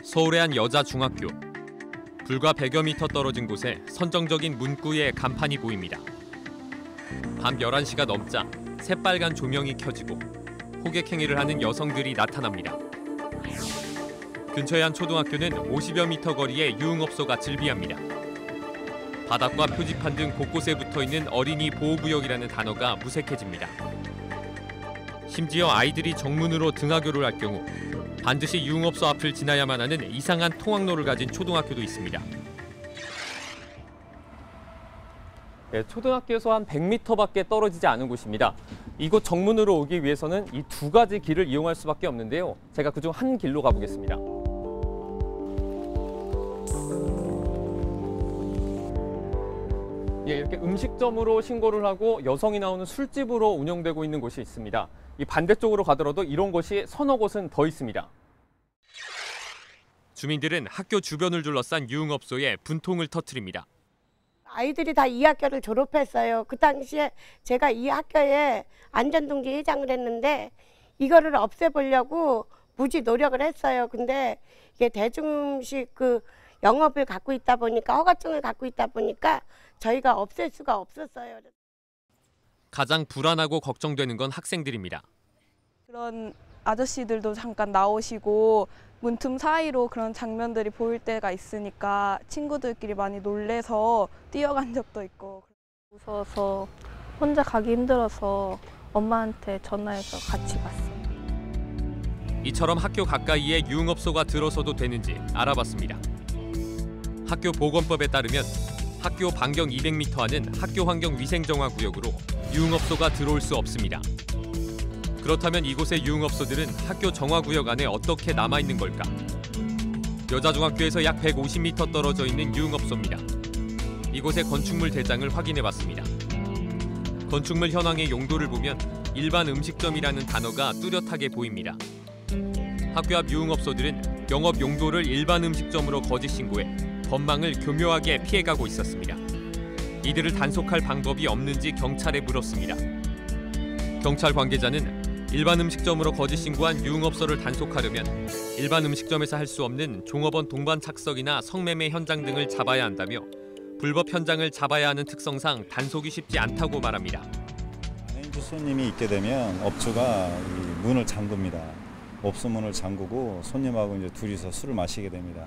서울의 한 여자 중학교. 불과 100여 미터 떨어진 곳에 선정적인 문구에 간판이 보입니다. 밤 11시가 넘자 새빨간 조명이 켜지고 호객행위를 하는 여성들이 나타납니다. 근처의 한 초등학교는 50여 미터 거리에 유흥업소가 즐비합니다. 바닥과 표지판 등 곳곳에 붙어있는 어린이 보호구역이라는 단어가 무색해집니다. 심지어 아이들이 정문으로 등하교를 할 경우 반드시 유흥업소 앞을 지나야만 하는 이상한 통학로를 가진 초등학교도 있습니다. 네, 초등학교에서 한 100m밖에 떨어지지 않은 곳입니다. 이곳 정문으로 오기 위해서는 이 두 가지 길을 이용할 수밖에 없는데요. 제가 그중 한 길로 가보겠습니다. 예, 이렇게 음식점으로 신고를 하고 여성이 나오는 술집으로 운영되고 있는 곳이 있습니다. 이 반대쪽으로 가더라도 이런 곳이 서너 곳은 더 있습니다. 주민들은 학교 주변을 둘러싼 유흥업소에 분통을 터뜨립니다. 아이들이 다 이 학교를 졸업했어요. 그 당시에 제가 이 학교에 안전둥지 회장을 했는데 이거를 없애보려고 무지 노력을 했어요. 근데 이게 대중음식 영업을 갖고 있다 보니까 허가증을 갖고 있다 보니까 저희가 없앨 수가 없었어요. 가장 불안하고 걱정되는 건 학생들입니다. 그런 아저씨들도 잠깐 나오시고 문틈 사이로 그런 장면들이 보일 때가 있으니까 친구들끼리 많이 놀래서 뛰어간 적도 있고. 무서워서 혼자 가기 힘들어서 엄마한테 전화해서 같이 갔어요. 이처럼 학교 가까이에 유흥업소가 들어서도 되는지 알아봤습니다. 학교 보건법에 따르면 학교 반경 200m 안은 학교 환경 위생정화구역으로 유흥업소가 들어올 수 없습니다. 그렇다면 이곳의 유흥업소들은 학교 정화구역 안에 어떻게 남아있는 걸까? 여자중학교에서 약 150m 떨어져 있는 유흥업소입니다. 이곳의 건축물 대장을 확인해봤습니다. 건축물 현황의 용도를 보면 일반 음식점이라는 단어가 뚜렷하게 보입니다. 학교 앞 유흥업소들은 영업 용도를 일반 음식점으로 거짓 신고해 건망을 교묘하게 피해가고 있었습니다. 이들을 단속할 방법이 없는지 경찰에 물었습니다. 경찰 관계자는 일반 음식점으로 거짓 신고한 유흥업소를 단속하려면 일반 음식점에서 할 수 없는 종업원 동반 착석이나 성매매 현장 등을 잡아야 한다며 불법 현장을 잡아야 하는 특성상 단속이 쉽지 않다고 말합니다. 안행주 손님이 있게 되면 업주가 문을 잠굽니다. 업소 문을 잠그고 손님하고 이제 둘이서 술을 마시게 됩니다.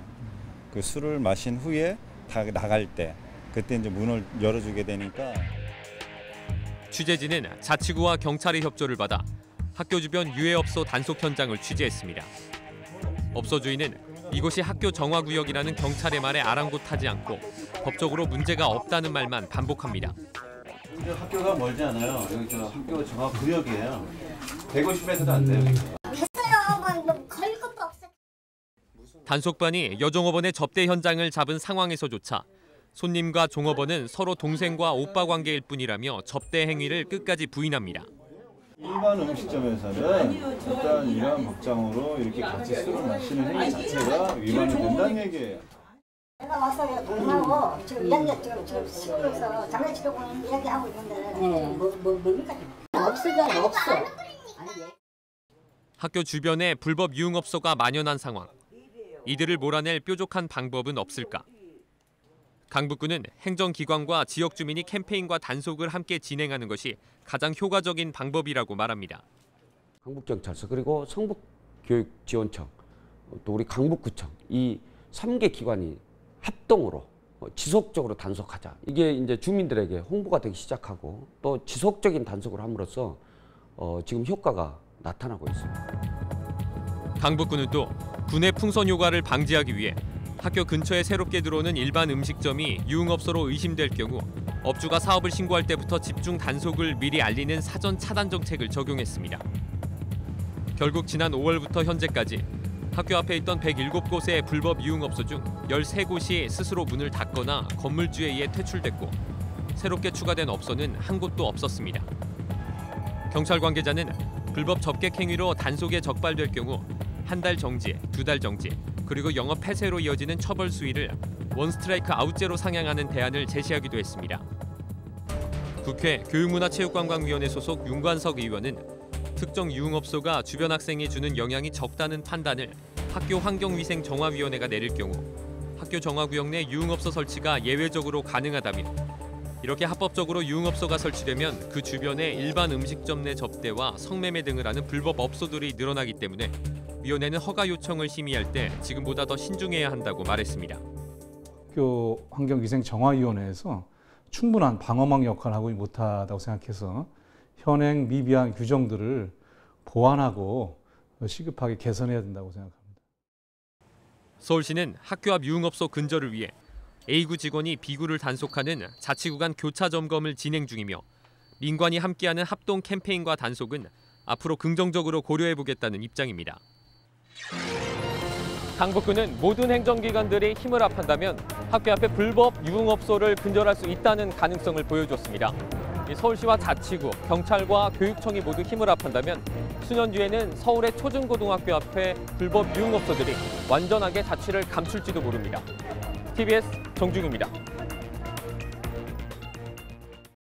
그 술을 마신 후에 다 나갈 때 그때 이제 문을 열어주게 되니까. 취재진은 자치구와 경찰의 협조를 받아 학교 주변 유해업소 단속 현장을 취재했습니다. 업소 주인은 이곳이 학교 정화구역이라는 경찰의 말에 아랑곳하지 않고 법적으로 문제가 없다는 말만 반복합니다. 근데 학교가 멀지 않아요. 여기 저 학교 정화구역이에요. 150m도 안 돼요. 됐어요. 뭐 걸릴 것도 없어요. 단속반이 여종업원의 접대 현장을 잡은 상황에서조차 손님과 종업원은 서로 동생과 오빠 관계일 뿐이라며 접대 행위를 끝까지 부인합니다. 일반 음식점에서는 일단 이러한 복장으로 이렇게 같이 술을 마시는 행위 자체가 위반이 된다는 얘기예요. 내가 와서 동생하고 지금 이야기 지금 시골에서 장난치려고 이야기하고 있는데 뭡니까? 없어요. 없어. 학교 주변에 불법 유흥업소가 만연한 상황. 이들을 몰아낼 뾰족한 방법은 없을까? 강북구는 행정기관과 지역 주민이 캠페인과 단속을 함께 진행하는 것이 가장 효과적인 방법이라고 말합니다. 강북경찰서 그리고 성북교육지원청 또 우리 강북구청 이 3개 기관이 합동으로 지속적으로 단속하자. 이게 이제 주민들에게 홍보가 되기 시작하고 또 지속적인 단속을 함으로써 지금 효과가 나타나고 있습니다. 강북구는 또 군의 풍선 효과를 방지하기 위해 학교 근처에 새롭게 들어오는 일반 음식점이 유흥업소로 의심될 경우 업주가 사업을 신고할 때부터 집중 단속을 미리 알리는 사전 차단 정책을 적용했습니다. 결국 지난 5월부터 현재까지 학교 앞에 있던 107곳의 불법 유흥업소 중 13곳이 스스로 문을 닫거나 건물주에 의해 퇴출됐고 새롭게 추가된 업소는 한 곳도 없었습니다. 경찰 관계자는 불법 접객 행위로 단속에 적발될 경우 한 달 정지, 2달 정지, 그리고 영업 폐쇄로 이어지는 처벌 수위를 원스트라이크 아웃제로 상향하는 대안을 제시하기도 했습니다. 국회 교육문화체육관광위원회 소속 윤관석 의원은 특정 유흥업소가 주변 학생에 주는 영향이 적다는 판단을 학교 환경위생정화위원회가 내릴 경우 학교 정화구역 내 유흥업소 설치가 예외적으로 가능하다며 이렇게 합법적으로 유흥업소가 설치되면 그 주변에 일반 음식점 내 접대와 성매매 등을 하는 불법 업소들이 늘어나기 때문에 위원회는 허가 요청을 심의할 때 지금보다 더 신중해야 한다고 말했습니다. 학교 환경위생정화위원회에서 충분한 방어막 역할을 하고 못하다고 생각해서 현행 미비한 규정들을 보완하고 시급하게 개선해야 된다고 생각합니다. 서울시는 학교 앞 유흥업소 근절을 위해 A구 직원이 B구를 단속하는 자치구간 교차 점검을 진행 중이며 민관이 함께하는 합동 캠페인과 단속은 앞으로 긍정적으로 고려해보겠다는 입장입니다. 강북구는 모든 행정기관들이 힘을 합한다면 학교 앞에 불법 유흥업소를 근절할 수 있다는 가능성을 보여줬습니다. 서울시와 자치구, 경찰과 교육청이 모두 힘을 합한다면 수년 뒤에는 서울의 초중고등학교 앞에 불법 유흥업소들이 완전하게 자취를 감출지도 모릅니다. TBS 정중입니다.